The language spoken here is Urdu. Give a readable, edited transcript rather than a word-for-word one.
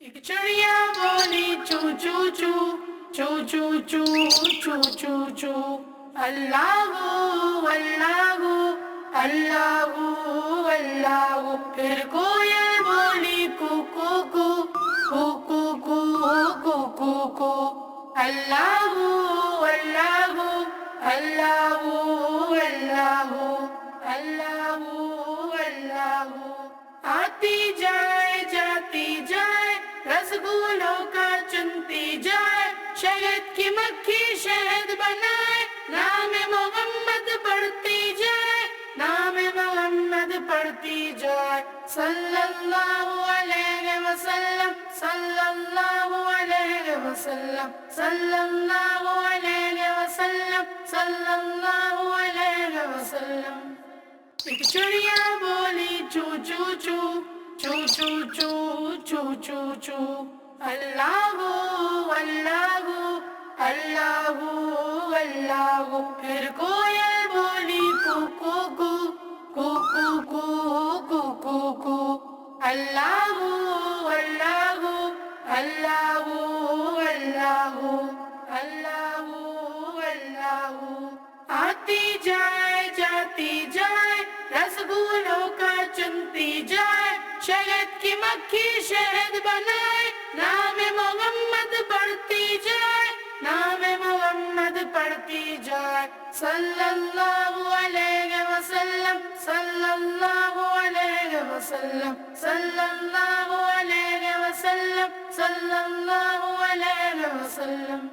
ایک چڑیا بولی چو چو چو چو چو چو چو چو چو اللہ اللہ اللہ اللہ. پھر کوئل بولی کو کو کو کو کو کو کو کو کو اللہ اللہ اللہ اللہ اللہ اللہ. آتی جائے جاتی جائے رسگولوں کا چنتی جائے، شہد کی مکھی شہد بنائے، نام محمد پڑھتی جائے، نام محمد پڑھتی جائے. صلی اللہ علیہ وسلم صلی اللہ علیہ وسلم صلی اللہ علیہ وسلم صلی اللہ علیہ وسلم. ایک چڑیا بولی چو چو چو چو چو چو چو چو چو اللہ اللہ اللہ اللہ. پھر کوئل بولی کو کو کو کو کو کو کو کو اللہ اللہ اللہ اللہ اللہ اللہ. آتی جائے جاتی جائے رسگولوں کا چنتی جائے، شہد کی مکھی شہد بنائے، نام محمد پڑھتی جائے، نام محمد پڑھتی جائے. صلی اللہ علیہ وسلم صلی اللہ علیہ وسلم صلی اللہ علیہ وسلم صلی اللہ علیہ وسلم.